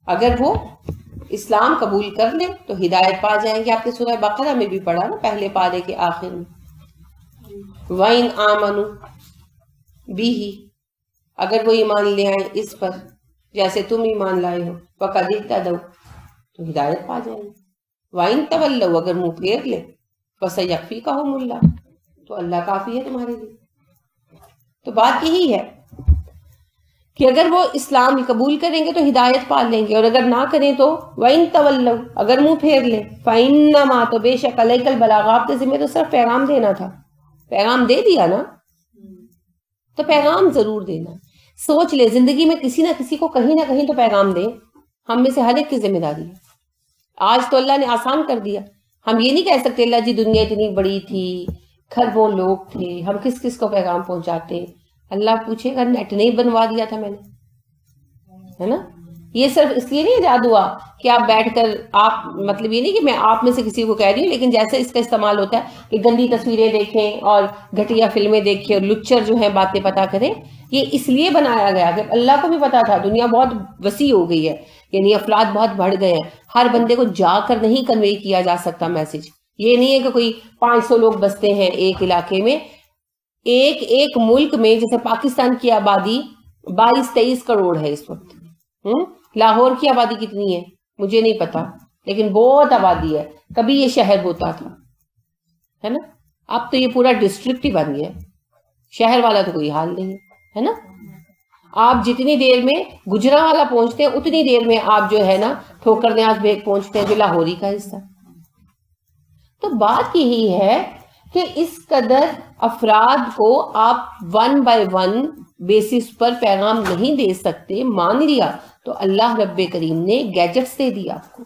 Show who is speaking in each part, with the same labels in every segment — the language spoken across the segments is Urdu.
Speaker 1: اگر وہ اسلام قبول کر لیں تو ہدایت پا جائیں گے. آپ نے سورہ بقرہ میں بھی پڑھا نا, پہلے پارے کے آخر میں, وَإِنْ آمَنُوا بِهِ, اگر وہ ایمان لے آئیں اس پر جیسے تم ایمان لائے ہو, فَقَدِ اهْتَدَوْا, تو ہدایت پا جائیں گے. وَإِنْ تَوَلَّوْا, اگر منہ پھیر لے, فَسَيَكْفِيكَهُمُ اللَّهُ, تو اللہ کافی ہے تمہارے لیے. تو بات یہی ہے کہ اگر وہ اسلام قبول کریں گے تو ہدایت پا لیں گے, اور اگر نہ کریں تو وَإِنْ تَوَلَّوْا, اگر منہ پھیر لیں, فَإِنَّمَا, تو بے شک عَلَيْكَ الْبَلَاغُ, آپ کے ذمہ تو صرف پیغام دینا تھا. پیغام دے دیا نا, تو پیغام ضرور دینا. سوچ لے زندگی میں کسی نہ کسی کو کہیں نہ کہیں تو پیغام دیں. ہم میں سے ہر ایک کی ذمہ داری ہے. آج تو اللہ نے آسان کر دیا. ہم یہ نہیں کہہ سکتے اللہ جی دنیا اتنی بڑی تھی, کھربوں لوگ تھے, ہم کس کس کو پیغام پہنچاتے. اللہ پوچھے گا نیٹ نہیں بنوا دیا تھا میں نے, ہے نا. یہ صرف اس لیے نہیں ایجاد ہوا کہ آپ بیٹھ کر آپ, مطلب یہ نہیں کہ میں آپ میں سے کسی کو کہہ رہی ہوں, لیکن جیسے اس کا استعمال ہوتا ہے کہ گندی تصویریں دیکھیں اور گھٹیا فلمیں دیکھیں اور لچر جو ہیں باتیں پتا کریں, یہ اس لیے بنایا گیا کہ اللہ کو بھی پتا تھا دنیا بہت وسیع ہو گئی ہے, یعنی افراد بہت بڑھ گئے ہیں, ہر بندے کو جا کر نہیں کنوے کیا جا سکتا میسج. یہ نہیں ہے کہ کوئی 500 لوگ بستے ہیں ایک علاقے میں, ایک ملک میں جیسے پاکستان کی آبادی 22-23 کروڑ ہے اس وقت. لاہور کی آبادی کتنی ہے مجھے نہیں پتا, لیکن بہت آبادی ہے. کبھی یہ شہر ہوتا تھا, ہے نا. اب تو یہ پورا ڈسٹرکٹ ہی بن گیا, شہر والا تو کوئی حال نہیں ہے نا. آپ جتنی دیر میں گجرانوالہ پہنچتے ہیں اتنی دیر میں آپ جو ہے نا ٹھوکر نیاز بیگ پہنچتے ہیں جو لاہوری کا حصہ. تو بات یہی ہے کہ اس قدر افراد کو آپ 1 by 1 بیسس پر پیغام نہیں دے سکتے. مان لیا تو اللہ رب کریم نے گیجٹس دے دیا آپ کو.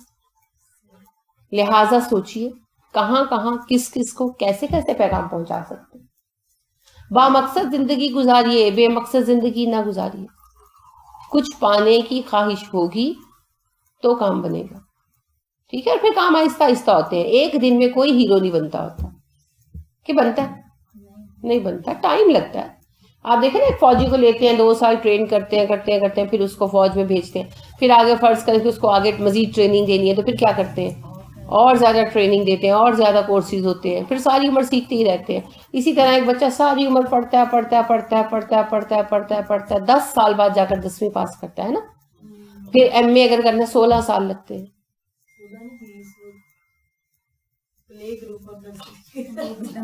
Speaker 1: لہٰذا سوچئے کہاں کہاں کس کس کو کیسے کیسے پیغام پہنچا سکتے. با مقصد زندگی گزاریے, بے مقصد زندگی نہ گزاریے. کچھ پانے کی خواہش ہوگی تو کام بنے گا, ٹھیک ہے. اور پھر کام آہستہ آہستہ ہوتے ہیں. ایک دن میں کوئی ہیرو نہیں بنتا ہوتا. کہ بنتا ہے؟ نہیں بنتا, ٹائم لگتا ہے. آپ دیکھیں نا ایک فوجی کو لیتے ہیں 2 سال ٹرین کرتے ہیں پھر اس کو فوج میں بھیجتے ہیں, پھر آگے فرض کریں کہ اس کو آگے مزید ٹریننگ دینی ہے تو پھر کیا کرتے ہیں, اور زیادہ ٹریننگ دیتے ہیں, اور زیادہ کورسز ہوتے ہیں, پھر ساری عمر سیکھتے ہی رہتے ہیں. اسی طرح ایک بچہ ساری عمر پڑھتا ہے 10 سال بعد جا کر 10ویں پاس کرتا ہے نا. پھر ایم اے اگر کرنا 16 سال لگتے ہیں.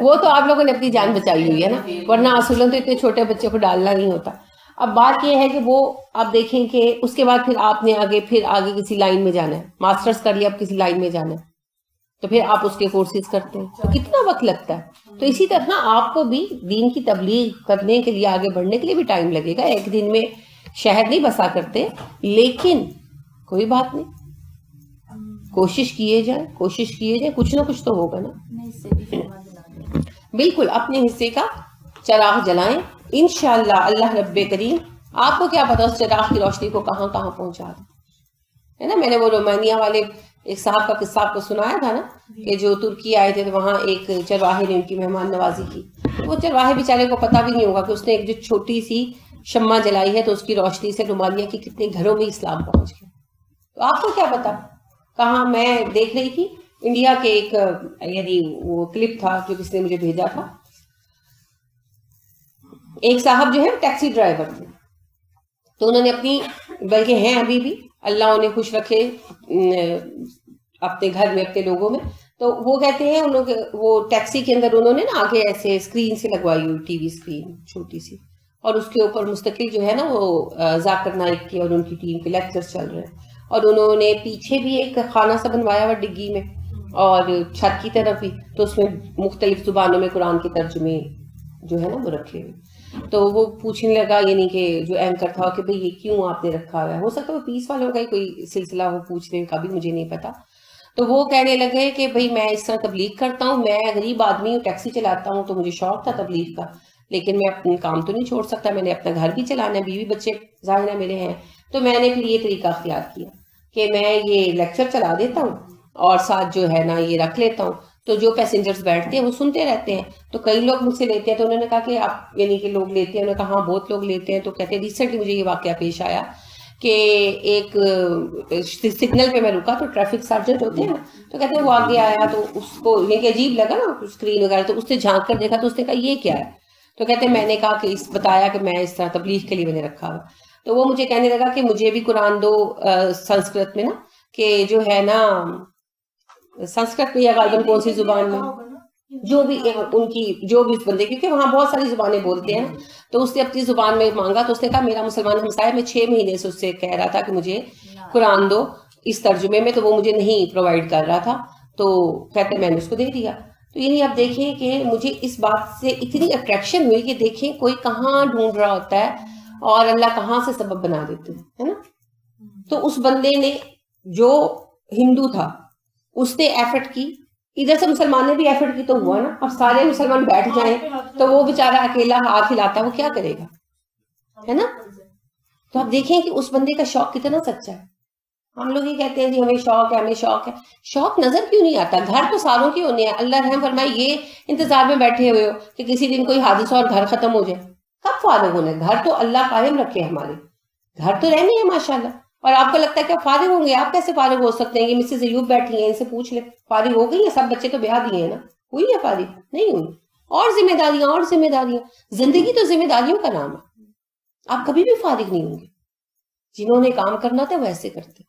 Speaker 1: وہ تو آپ لوگوں نے اپنی جان بچائی ہوئی ہے نا, ورنہ اصولوں تو اتنے چھوٹے بچے کو ڈالنا نہیں ہوتا. اب بات یہ ہے کہ وہ آپ دیکھیں کہ اس کے بعد پھر آپ نے آگے کسی لائن میں جانا ہے, ماسٹرز کر لیا, اب کسی لائن میں جانا ہے تو پھر آپ اس کے کورسز کرتے ہیں, تو کتنا وقت لگتا ہے. تو اسی طرح آپ کو بھی دین کی تبلیغ کرنے کے لیے, آگے بڑھنے کے لیے بھی ٹائم لگے گا. ایک دن میں شہر نہیں بسا کرتے, لیکن کوئی بات نہیں, کوشش کیے جائیں, کچھ نہ کچھ تو ہوگا نا. بالکل اپنے حصے کا چراغ جلائیں, انشاءاللہ اللہ رب کریم آپ کو کیا پتا اس چراغ کی روشنی کو کہاں کہاں پہنچا دے, ہے نا. میں نے وہ رومانیہ والے ایک صاحب کا قصہ آپ کو سنایا تھا نا, کہ جو ترکی آئے تھے تو وہاں ایک چرواہے نے ان کی مہمان نوازی کی. وہ چرواہے بیچارے کو پتا بھی نہیں ہوگا کہ اس نے ایک جو چھوٹی سی شمع جلائی ہے تو اس کی روشنی سے رومانیہ کی کتنے گھروں میں اسلام پہنچ گیا. تو آپ کو کیا پتا کہاں. میں دیکھ رہی تھی انڈیا کے ایک, یعنی وہ کلپ تھا جو کس نے مجھے بھیجا تھا. ایک صاحب جو ہے ٹیکسی ڈرائیور تھے, تو انہوں نے اپنی, بلکہ ہیں ابھی بھی, اللہ انہیں خوش رکھے اپنے گھر میں اپنے لوگوں میں. تو وہ کہتے ہیں وہ ٹیکسی کے اندر انہوں نے نا آگے ایسے اسکرین سے لگوائی ہوئی ٹی وی اسکرین چھوٹی سی, اور اس کے اوپر مستقل جو ہے نا وہ ذاکر نائک کے اور ان کی ٹیم کے لیکچرز چل رہے ہیں. اور انہوں نے پیچھے بھی ایک خانہ سا بنوایا ہوا ڈگی میں, اور چھت کی طرف بھی, تو اس میں مختلف زبانوں میں قرآن کے ترجمے جو ہے نا وہ رکھے ہوئے. تو وہ پوچھنے لگا, یعنی کہ جو اینکر تھا, کہ بھئی یہ کیوں آپ نے رکھا ہوا ہے. ہو سکتا ہے وہ پیس والوں کا ہی کوئی سلسلہ ہو پوچھنے کا, بھی مجھے نہیں پتا. تو وہ کہنے لگے کہ بھئی میں اس طرح تبلیغ کرتا ہوں, میں غریب آدمی ہوں, ٹیکسی چلاتا ہوں, تو مجھے شوق تھا تبلیغ کا, لیکن میں اپنے کام تو نہیں چھوڑ سکتا, میں نے اپنا گھر بھی چلانا ہے, بیوی بچے ظاہر ہے میرے ہیں. تو میں نے پھر یہ طریقہ اختیار کیا کہ میں یہ لیکچر چلا دیتا ہوں اور ساتھ جو ہے نا یہ رکھ لیتا ہوں, تو جو پیسنجرز بیٹھتے ہیں وہ سنتے رہتے ہیں. تو کئی لوگ مجھ سے لیتے ہیں, تو انہوں نے کہا کہ آپ, یعنی کہ لوگ لیتے ہیں, انہوں نے کہا ہاں بہت لوگ لیتے ہیں. تو کہتے ہیں ریسنٹلی مجھے یہ واقعہ پیش آیا کہ ایک سگنل پہ میں رکا تو ٹریفک سرجنٹ ہوتے ہیں نا، تو کہتے ہیں وہ آگے آیا تو اس کو یہ کہ عجیب لگا نا اسکرین وغیرہ، تو اس نے جھانک کر دیکھا تو اس نے کہا یہ کیا ہے، تو کہتے ہیں میں نے کہا کہ بتایا کہ میں اس طرح تبلیغ کے لیے میں نے رکھا ہوا. تو وہ مجھے کہنے لگا کہ مجھے بھی قرآن دو سنسکرت میں نا، کہ جو ہے نا سنسکرت میں یا غالباً کون سی زبان میں جو بھی ان کی جو بھی اس بندے، کیونکہ وہاں بہت ساری زبانیں بولتے ہیں، تو اس نے اپنی زبان میں مانگا. تو اس نے کہا میرا مسلمان ہمسایہ، میں 6 مہینے سے اس سے کہہ رہا تھا کہ مجھے قرآن دو اس ترجمے میں، تو وہ مجھے نہیں پرووائڈ کر رہا تھا، تو کہتے میں نے اس کو دے دیا. تو یعنی آپ دیکھیں کہ مجھے اس بات سے اتنی اٹریکشن ہوئی کہ دیکھیں کوئی کہاں ڈھونڈ رہا ہوتا ہے اور اللہ کہاں سے سبب بنا دیتے ہیں، ہے نا. تو اس بندے نے جو ہندو تھا اس نے ایفرٹ کی، ادھر سے مسلمان نے بھی ایفرٹ کی، تو ہوا نا. اب سارے مسلمان بیٹھ جائیں تو وہ بیچارہ اکیلا ہاتھ ہلاتا وہ کیا کرے گا، ہے نا. تو آپ دیکھیں کہ اس بندے کا شوق کتنا سچا ہے. ہم لوگ یہ کہتے ہیں جی ہمیں شوق ہے، ہمیں شوق ہے. شوق نظر کیوں نہیں آتا؟ گھر تو ساروں کے ہونے ہیں. اللہ رحم فرمائے یہ انتظار میں بیٹھے ہوئے ہو کہ کسی دن کوئی حادثہ اور گھر ختم ہو جائے، کب فارغ ہونا ہے؟ گھر تو اللہ قائم رکھے، ہمارے گھر تو رہنے ہیں ماشاءاللہ. اور آپ کو لگتا ہے کہ فارغ ہوں گے؟ آپ کیسے فارغ ہو سکتے ہیں؟ یہ مسز ایوب بیٹھی ہیں، ان سے پوچھ لیں فارغ ہو گئی ہیں؟ سب بچے تو بیاہ دیے ہیں نا، ہوئی ہے فارغ؟ نہیں ہوئی. اور ذمہ داریاں اور ذمہ داریاں. زندگی تو ذمہ داریوں کا نام ہے. آپ کبھی بھی فارغ نہیں ہوں گے. جنہوں نے کام کرنا تھا وہ ایسے کرتے.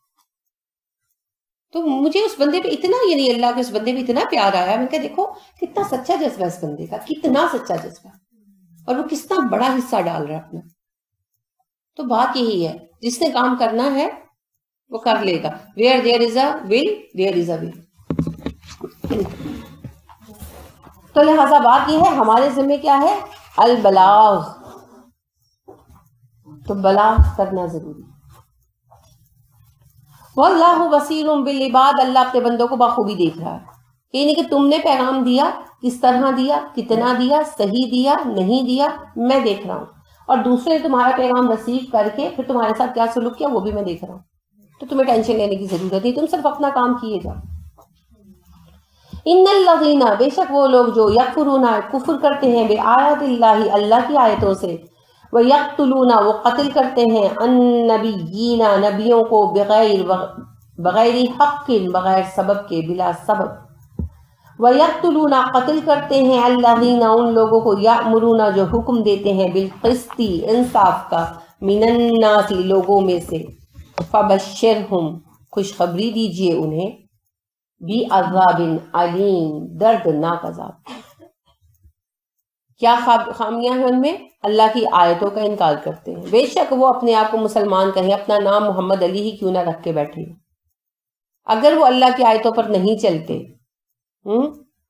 Speaker 1: تو مجھے اس بندے پہ اتنا، یعنی اللہ کے اس بندے پہ اتنا پیار آیا. میں کہا دیکھو کتنا سچا جذبہ اس بندے کا، کتنا سچا جذبہ، اور وہ کتنا بڑا حصہ ڈال رہا ہے اپنا. تو بات یہی ہے، جس نے کام کرنا ہے وہ کر لے گا. where there is a will there is a way. تو لہذا بات یہ ہے ہمارے ذمہ کیا ہے؟ البلاغ. تو بلاغ کرنا ضروری. واللہ بصیر بالعباد، اللہ اپنے بندوں کو بخوبی دیکھ رہا ہے. یہ نہیں کہ تم نے پیغام دیا، کس طرح دیا، کتنا دیا، صحیح دیا نہیں دیا، میں دیکھ رہا ہوں. اور دوسرے نے تمہارا پیغام ریسیو کر کے پھر تمہارے ساتھ کیا سلوک کیا وہ بھی میں دیکھ رہا ہوں. تو تمہیں ٹینشن لینے کی ضرورت نہیں، تم صرف اپنا کام کیے جاؤ. ان الذین، بے شک وہ لوگ جو یکفرون، کفر کرتے ہیں، بآیات اللہ، اللہ کی آیتوں سے، ویقتلون، وہ قتل کرتے ہیں، النبیین، نبیوں کو، بغیر حق، بغیر سبب کے، بلا سبب. وَيَقْتُلُونَ، قتل کرتے ہیں، الَّذِينَ، ان لوگوں کو، یأمرون، جو حکم دیتے ہیں، بالقسط، انصاف کا، من الناس، لوگوں میں سے. فَبَشِّرْهُمْ، خوشخبری دیجئے انہیں، بِعَذَابٍ علیم، دردناک عذاب. کیا خامیاں ہیں ان میں؟ اللہ کی آیتوں کا انکار کرتے ہیں. بے شک وہ اپنے آپ کو مسلمان کہیں، اپنا نام محمد علی ہی کیوں نہ رکھ کے بیٹھے، اگر وہ اللہ کی آیتوں پر نہیں چلتے.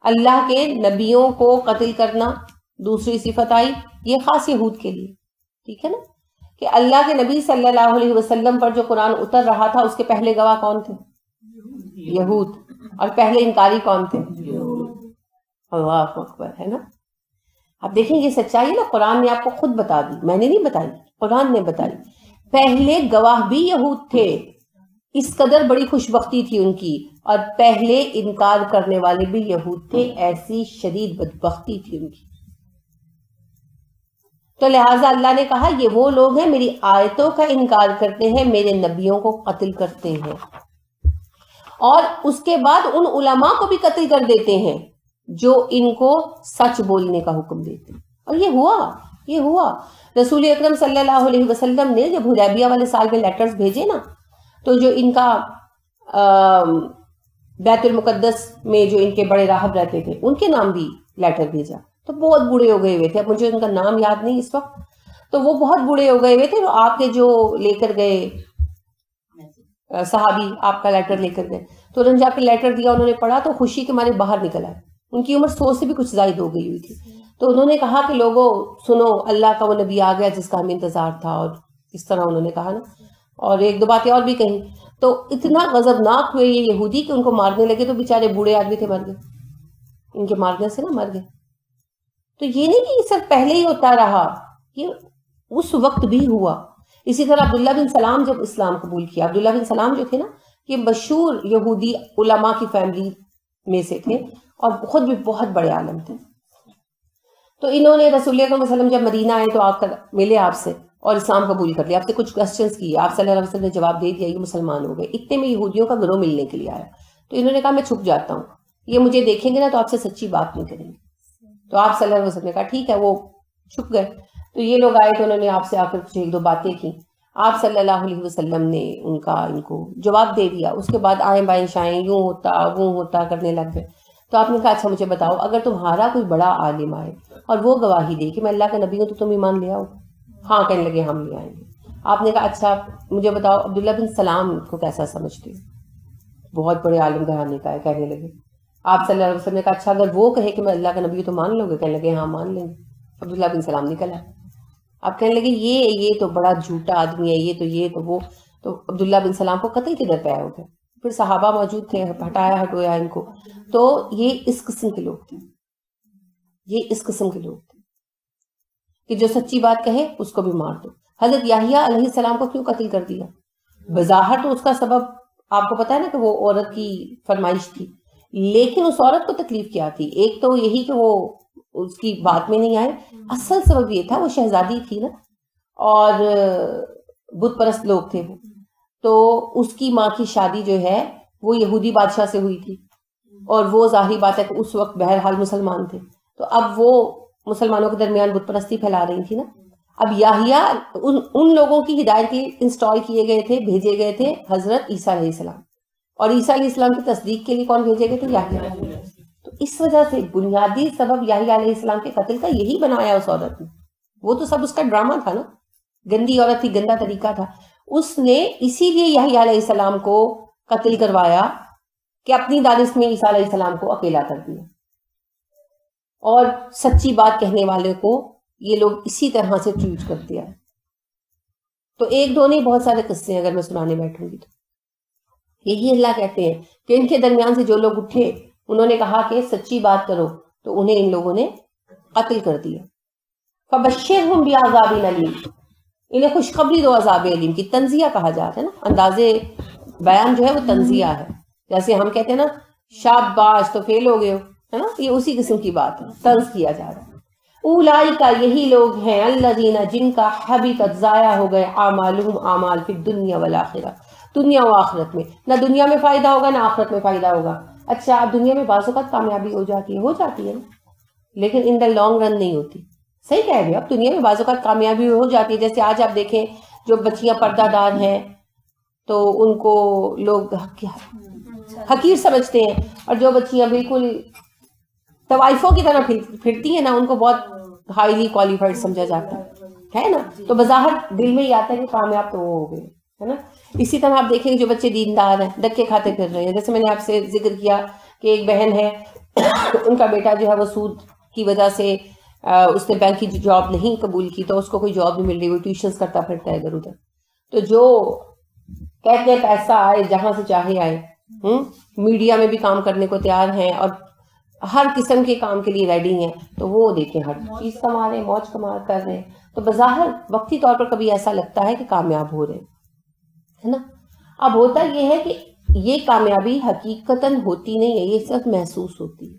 Speaker 1: اللہ کے نبیوں کو قتل کرنا دوسری صفت آئی، یہ خاص یہود کے لیے. ٹھیک ہے نا، کہ اللہ کے نبی صلی اللہ علیہ وسلم پر جو قرآن اتر رہا تھا اس کے پہلے گواہ کون تھے؟ یہود. اور پہلے انکاری کون تھے؟ اللہ اکبر، ہے نا. آپ دیکھیں یہ سچائی نا، قرآن نے آپ کو خود بتا دی، میں نے نہیں بتائی، قرآن نے بتائی. پہلے گواہ بھی یہود تھے، اس قدر بڑی خوشبختی تھی ان کی، اور پہلے انکار کرنے والے بھی یہود تھے، ایسی شدید بدبختی تھی ان کی. تو لہٰذا اللہ نے کہا یہ وہ لوگ ہیں میری آیتوں کا انکار کرتے ہیں، میرے نبیوں کو قتل کرتے ہیں، اور اس کے بعد ان علماء کو بھی قتل کر دیتے ہیں جو ان کو سچ بولنے کا حکم دیتے ہیں. اور یہ ہوا رسول اکرم صلی اللہ علیہ وسلم نے جب حدیبیہ والے سال میں لیٹرز بھیجے نا، تو جو ان کا بیت المقدس میں جو ان کے بڑے راہب رہتے تھے ان کے نام بھی لیٹر بھیجا. تو بہت بوڑھے ہو گئے ہوئے تھے، اب مجھے ان کا نام یاد نہیں اس وقت، تو وہ بہت بوڑھے ہو گئے ہوئے تھے. تو آپ کے جو لے کر گئے صحابی آپ کا لیٹر لے کر گئے، تو انہوں نے جا کے لیٹر دیا، انہوں نے پڑھا تو خوشی کے مارے باہر نکل آئے. ان کی عمر 100 سے بھی کچھ زائد ہو گئی ہوئی تھی. تو انہوں نے کہا کہ لوگوں سنو، اللہ کا وہ نبی آ گیا جس کا ہمیں انتظار تھا، اور اس طرح انہوں نے کہا نا، اور ایک دو باتیں اور بھی کہیں. تو اتنا غضبناک ہوئے یہ یہودی کہ ان کو مارنے لگے. تو بیچارے بوڑھے آدمی تھے، مر گئے، ان کے مارنے سے نا مر گئے. تو یہ نہیں کہ یہ صرف پہلے ہی ہوتا رہا، یہ اس وقت بھی ہوا. اسی طرح عبداللہ بن سلام جب اسلام قبول کیا، عبداللہ بن سلام جو تھے نا یہ مشہور یہودی علماء کی فیملی میں سے تھے، اور خود بھی بہت بڑے عالم تھے. تو انہوں نے رسول اللہ صلی اللہ علیہ وسلم جب مدینہ آئے تو آ کر ملے آپ سے، اور اسلام قبول کر لیا. آپ سے کچھ کوسچنس کیے, آپ صلی اللہ علیہ وسلم نے جواب دے دیا, یہ مسلمان ہو گئے. اتنے میں یہودیوں کا گروہ ملنے کے لیے آیا, تو انہوں نے کہا میں چھپ جاتا ہوں, یہ مجھے دیکھیں گے نا تو آپ سے سچی بات نہیں کریں گے. تو آپ صلی اللہ علیہ وسلم نے کہا ٹھیک ہے, وہ چھپ گئے. تو یہ لوگ آئے تو انہوں نے آپ سے آ کر کچھ ایک دو باتیں کی. آپ صلی اللہ علیہ وسلم نے ان کو جواب دے دیا. اس کے بعد آئیں بائیں شائیں, یوں ہوتا وہ ہوتا کرنے لگ گئے. تو آپ نے کہا اچھا مجھے بتاؤ, اگر تمہارا کوئی بڑا عالم آئے اور وہ گواہی دے کہ میں اللہ کا نبی ہوں تو تم ایمان لے آؤ؟ ہاں کہنے لگے ہم لے آئیں گے. آپ نے کہا اچھا مجھے بتاؤ عبداللہ بن سلام کو کیسا سمجھتے ہو؟ بہت بڑے عالم گھرانے کا ہے. کہنے لگے آپ صلی اللہ علیہ وسلم نے کہا اچھا اگر وہ کہے کہ میں اللہ کا نبی ہوں تو مان لو گے؟ کہنے لگے ہاں مان لیں گے. عبداللہ بن سلام نکل آئے. آپ کہنے لگے یہ تو بڑا جھوٹا آدمی ہے, یہ تو وہ. تو عبداللہ بن سلام کو قتل کدھر پہ ہو گئے. پھر صحابہ موجود تھے, ہٹایا ہٹویا ان کو. تو یہ اس قسم کے لوگ تھے, یہ اس قسم کے لوگ تھے کہ جو سچی بات کہے اس کو بھی مار دو. حضرت یحییٰ علیہ السلام کو کیوں قتل کر دیا؟ بظاہر تو اس کا سبب آپ کو پتا ہے نا کہ وہ عورت کی فرمائش تھی, لیکن اس عورت کو تکلیف کیا تھی؟ ایک تو یہی کہ وہ اس کی بات میں نہیں آئے, اصل سبب یہ تھا وہ شہزادی تھی نا, اور بت پرست لوگ تھے وہ. تو اس کی ماں کی شادی جو ہے وہ یہودی بادشاہ سے ہوئی تھی, اور وہ ظاہری بات ہے کہ اس وقت بہرحال مسلمان تھے. تو اب وہ مسلمانوں کے درمیان بت پرستی پھیلا رہی تھی نا. اب یحییٰ ان لوگوں کی ہدایت کے انسٹال کیے گئے تھے, بھیجے گئے تھے حضرت عیسیٰ علیہ السلام, اور عیسیٰ علیہ السلام کی تصدیق کے لیے کون بھیجے گئے تھے؟ یحییٰ. تو اس وجہ سے بنیادی سبب یحییٰ علیہ السلام کے قتل کا یہی بنایا اس عورت نے. وہ تو سب اس کا ڈرامہ تھا نا, گندی عورت تھی, گندا طریقہ تھا. اس نے اسی لیے یحییٰ علیہ السلام کو قتل کروایا کہ اپنی دانش میں عیسیٰ علیہ السلام کو اکیلا کر دیا. اور سچی بات کہنے والے کو یہ لوگ اسی طرح سے ٹریٹ کرتے ہیں. تو ایک دو نہیں, بہت سارے قصے ہیں, اگر میں سنانے بیٹھوں گی تو. یہی اللہ کہتے ہیں کہ ان کے درمیان سے جو لوگ اٹھے, انہوں نے کہا کہ سچی بات کرو, تو انہیں ان لوگوں نے قتل کر دیا. فبشرہم بعذاب علیم, انہیں خوشخبری دو عذاب علیم کی. تنزیہ کہا جاتا ہے نا, انداز بیان جو ہے وہ تنزیہ ہے. جیسے ہم کہتے ہیں نا شاباش تو فیل ہو گئے ہو, ہے نا, یہ اسی قسم کی بات ہے, طنز کیا جا رہا ہے. اولئک, یہی لوگ ہیں, الذین, جن کا حبطت, ضائع ہو گئے, اعمالہم, اعمال, فی الدنیا والآخرہ, دنیا و آخرت میں. نہ دنیا میں فائدہ ہوگا نہ آخرت میں فائدہ ہوگا. اچھا اب دنیا میں بعض اوقات کامیابی ہو جاتی ہے نا, لیکن ان دا لانگ رن نہیں ہوتی. صحیح کہہ رہے ہو, اب دنیا میں بعض اوقات کامیابی ہو جاتی ہے. جیسے آج آپ دیکھیں جو بچیاں پردہ دار ہیں تو ان کو لوگ حقیر سمجھتے ہیں, اور جو بچیاں بالکل طوائفوں کی طرح پھرتی ہیں نا, ان کو بہت ہائیلی کوالیفائڈ سمجھا جاتا ہے نا. تو بظاہر دل میں ہی آتا ہے کہ کامیاب تو وہ ہو گئے, ہے نا. اسی طرح آپ دیکھیں جو بچے دیندار ہیں دھکے کھاتے پھر رہے ہیں. جیسے میں نے آپ سے ذکر کیا کہ ایک بہن ہے, ان کا بیٹا جو ہے وہ سود کی وجہ سے اس نے بینک کی جاب نہیں قبول کی, تو اس کو کوئی جاب نہیں مل رہی, وہ ٹیوشنز کرتا پھرتا ہے ادھر ادھر. تو جو کہتے ہیں پیسہ آئے جہاں سے چاہے آئے, میڈیا میں بھی کام کرنے کو تیار ہیں اور ہر قسم کے کام کے لیے ریڈی ہیں, تو وہ دیکھیں ہر چیز کما رہے ہیں, موج کما کر رہے ہیں. تو بظاہر وقتی طور پر کبھی ایسا لگتا ہے کہ کامیاب ہو رہے ہیں, ہے نا. اب ہوتا یہ ہے کہ یہ کامیابی حقیقتاً ہوتی نہیں ہے, یہ صرف محسوس ہوتی ہے.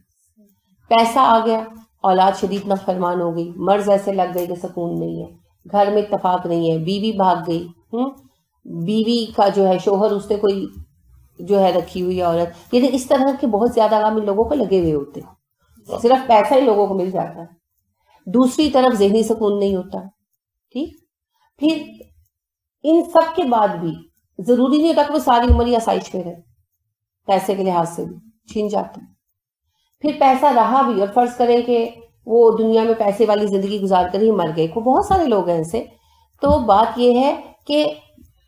Speaker 1: پیسہ آ گیا, اولاد شدید نافرمان ہو گئی, مرض ایسے لگ گئے کہ سکون نہیں ہے, گھر میں اتفاق نہیں ہے, بیوی بھاگ گئی, بیوی کا جو ہے شوہر اس نے کوئی جو ہے رکھی ہوئی عورت. یعنی اس طرح کے بہت زیادہ کام ان لوگوں کو لگے ہوئے ہوتے ہیں, صرف پیسہ ہی لوگوں کو مل جاتا ہے. دوسری طرف ذہنی سکون نہیں ہوتا. ٹھیک, پھر ان سب کے بعد بھی ضروری نہیں ہوتا کہ وہ ساری عمر آسائش میں رہے, پیسے کے لحاظ سے بھی چھین جاتا ہے. پھر پیسہ رہا بھی, اور فرض کریں کہ وہ دنیا میں پیسے والی زندگی گزار کر ہی مر گئے, کو بہت سارے لوگ ہیں ایسے. تو بات یہ ہے کہ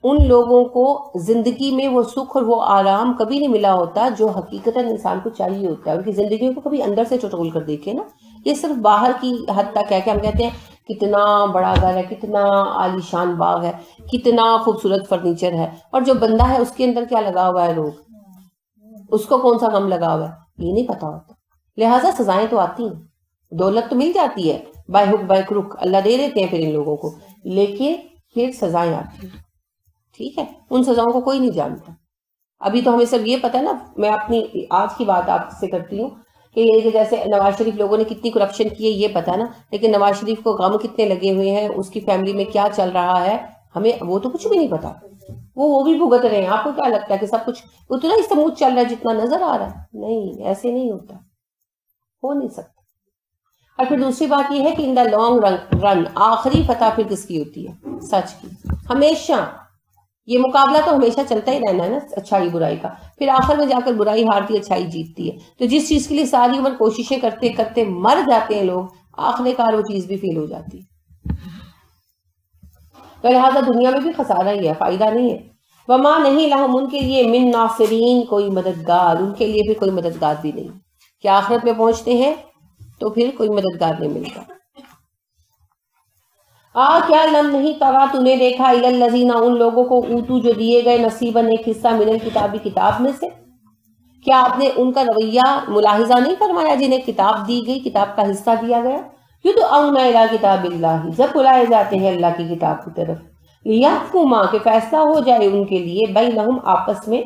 Speaker 1: ان لوگوں کو زندگی میں وہ سکھ اور وہ آرام کبھی نہیں ملا ہوتا جو حقیقتاً انسان کو چاہیے ہوتا ہے. ان کی زندگیوں کو کبھی اندر سے ٹٹول کر دیکھے نا, یہ صرف باہر کی حد تک ہے کہ ہم کہتے ہیں کتنا بڑا گھر ہے, کتنا عالی شان باغ ہے, کتنا خوبصورت فرنیچر ہے, اور جو بندہ ہے اس کے اندر کیا لگا ہوا ہے, روگ, اس کو کون سا غم لگا ہوا ہے, یہ نہیں پتا ہوتا. لہٰذا سزائیں تو آتی ہیں, دولت تو مل جاتی ہے, بائی ہک بائی کروک اللہ دے دیتے ہیں پھر ان لوگوں کو, لیکن پھر سزائیں آتی ہیں. ٹھیک ہے, ان سزاؤں کو کوئی نہیں جانتا. ابھی تو ہمیں سب یہ پتا ہے نا, میں اپنی آج کی بات آپ سے کرتی ہوں کہ جیسے نواز شریف لوگوں نے کتنی کرپشن کی ہے یہ پتا نا، لیکن نواز شریف کو غم کتنے لگے ہوئے ہیں، اس کی فیملی میں کیا چل رہا ہے ہمیں وہ تو کچھ بھی نہیں پتا. وہ بھی بھگت رہے ہیں. آپ کو کیا لگتا ہے کہ سب کچھ اتنا ہی سموتھ چل رہا ہے جتنا نظر آ رہا ہے؟ نہیں، ایسے نہیں ہوتا، ہو نہیں سکتا. اور پھر دوسری بات یہ ہے کہ ان دا لانگ رن آخری فتح پھر کس کی ہوتی ہے؟ سچ کی. ہمیشہ یہ مقابلہ تو ہمیشہ چلتا ہی رہنا ہے نا اچھائی برائی کا، پھر آخر میں جا کر برائی ہارتی اچھائی جیتتی ہے. تو جس چیز کے لیے ساری عمر کوششیں کرتے کرتے مر جاتے ہیں لوگ، آخر کار وہ چیز بھی فیل ہو جاتی ہے. تو لہٰذا دنیا میں بھی خسارہ ہی ہے، فائدہ نہیں ہے. وما نہیں لہم ان کے لیے من ناصرین کوئی مددگار، ان کے لیے بھی کوئی مددگار بھی نہیں. کیا آخرت میں پہنچتے ہیں تو پھر کوئی مددگار نہیں ملتا. کیا لم نہیں ترا تو نے دیکھا الی الذین ان لوگوں کو اوتو جو دیے گئے نصیباً ایک حصہ من الکتابی کتاب میں سے، کیا آپ نے ان کا رویہ ملاحظہ نہیں فرمایا جنہیں کتاب دی گئی، کتاب کا حصہ دیا گیا؟ یدعون الی کتاب اللہ جب بلائے جاتے ہیں اللہ کی کتاب کی طرف، لیحکما کہ فیصلہ ہو جائے ان کے لیے، بینہم آپس میں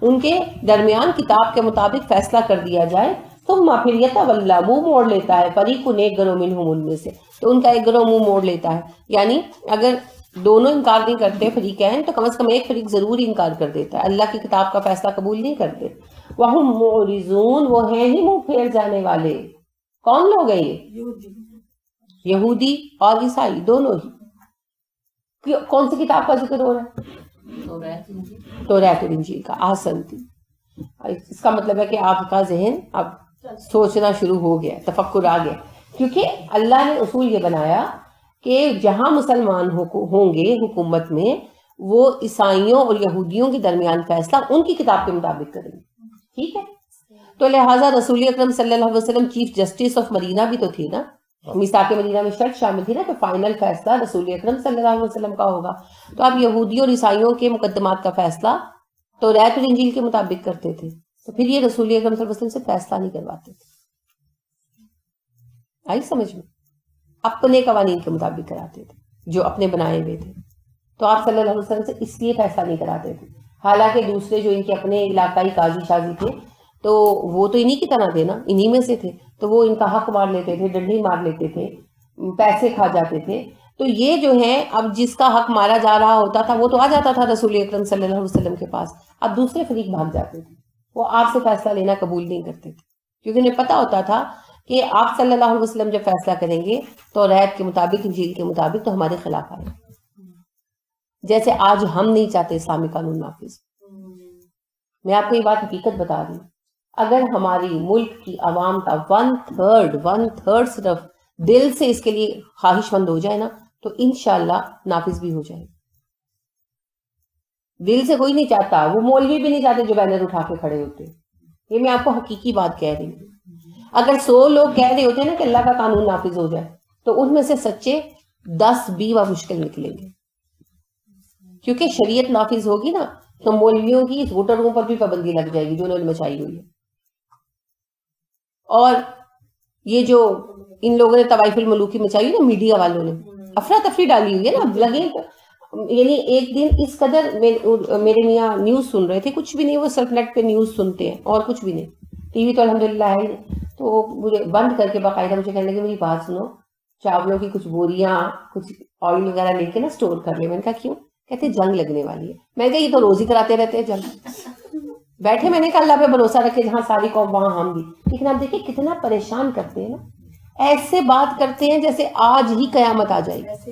Speaker 1: ان کے درمیان کتاب کے مطابق فیصلہ کر دیا جائے. ثم پھر یتولی منہ موڑ لیتا ہے فریقن ایک گروہ منہم ان میں سے، تو ان کا ایک گروہ منہ موڑ لیتا ہے. یعنی اگر دونوں انکار نہیں کرتے فریقین تو کم از کم ایک فریق ضرور انکار کر دیتا ہے، اللہ کی کتاب کا فیصلہ قبول نہیں کرتے. وہم معرضون وہ ہیں ہی منہ پھیر جانے والے. کون لوگ ہیں یہ؟ یہودی اور عیسائی دونوں ہی. کون سی کتاب کا ذکر ہو رہا ہے؟ توریت اور انجیل کا. آسن تھی. اس کا مطلب ہے کہ آپ کا ذہن اب سوچنا شروع ہو گیا، تفکر آ گیا، کیونکہ اللہ نے اصول یہ بنایا کہ جہاں مسلمان ہوں گے حکومت میں، وہ عیسائیوں اور یہودیوں کے درمیان فیصلہ ان کی کتاب کے مطابق کریں گے. ٹھیک ہے؟ تو لہٰذا رسول اکرم صلی اللہ علیہ وسلم چیف جسٹس آف مدینہ بھی تو تھی نا، میثاق مدینہ میں شرط شامل تھی نا کہ فائنل فیصلہ رسول اکرم صلی اللہ علیہ وسلم کا ہوگا. تو آپ یہودیوں اور عیسائیوں کے مقدمات کا فیصلہ توریت اور انجیل کے مطابق کرتے تھے، تو پھر یہ رسول اکرم صلی اللہ علیہ وسلم سے فیصلہ نہیں کرواتے تھے. آئی سمجھ میں؟ اپنے قوانین کے مطابق کراتے تھے جو اپنے بنائے ہوئے تھے. تو آپ صلی اللہ علیہ وسلم سے اس لیے فیصلہ نہیں کراتے تھے. حالانکہ دوسرے جو ان کے اپنے علاقائی قاضی شازی تھے تو وہ تو انہی کی طرح تھے نا، انہی میں سے تھے، تو وہ ان کا حق مار لیتے تھے، ڈنڈی مار لیتے تھے، پیسے کھا جاتے تھے. تو یہ جو ہے اب جس کا حق مارا جا رہا ہوتا تھا وہ تو آ جاتا تھا رسول اکرم صلی اللہ علیہ وسلم کے پاس. اب دوسرے فریق بھاگ جاتے تھے، وہ آپ سے فیصلہ لینا قبول نہیں کرتے تھے، کیونکہ انہیں پتا ہوتا تھا کہ آپ صلی اللہ علیہ وسلم جب فیصلہ کریں گے تو توریت کے مطابق انجیل کے مطابق تو ہمارے خلاف آئے. جیسے آج ہم نہیں چاہتے اسلامی قانون نافذ. میں آپ کو یہ بات حقیقت بتا رہی ہوں، اگر ہماری ملک کی عوام کا 1/3 صرف دل سے اس کے لیے خواہش مند ہو جائے نا تو انشاءاللہ نافذ بھی ہو جائے. دل سے کوئی نہیں چاہتا، وہ مولوی بھی نہیں چاہتے جو بینر اٹھا کے کھڑے ہوتے. یہ میں آپ کو حقیقی بات کہہ رہی ہوں. اگر 100 لوگ کہہ رہے ہوتے ہیں نا کہ اللہ کا قانون نافذ ہو جائے تو ان میں سے سچے 10-20 مشکل نکلیں گے، کیونکہ شریعت نافذ ہوگی نا تو مولویوں کی ووٹروں پر بھی پابندی لگ جائے گی جو انہوں نے مچائی ہوئی ہے. اور یہ جو ان لوگوں نے طوائف الملوکی مچائی ہوئی نا، میڈیا والوں نے افراتفری ڈالی ہوئی ہے نا. لگے یعنی ایک دن اس قدر میرے میاں نیوز سن رہے تھے، کچھ بھی نہیں، وہ صرف نیٹ پہ نیوز سنتے ہیں اور کچھ بھی نہیں، ٹی وی تو الحمدللہ ہے نہیں. تو مجھے بند کر کے باقاعدہ مجھے کہنے لگے میری بات سنو، چاولوں کی کچھ بوریاں کچھ آئل وغیرہ لے کے نا اسٹور کر لیں. میں نے کہا کیوں؟ کہتے جنگ لگنے والی ہے. میں نے کہا یہ تو روز ہی کراتے رہتے ہیں جنگ. بیٹھے میں نے کہا اللہ پہ بھروسہ رکھے، جہاں ساری قوم وہاں ہم بھی. لیکن آپ دیکھیں کتنا پریشان کرتے ہیں نا، ایسے بات کرتے ہیں جیسے آج ہی قیامت آ جائے گی.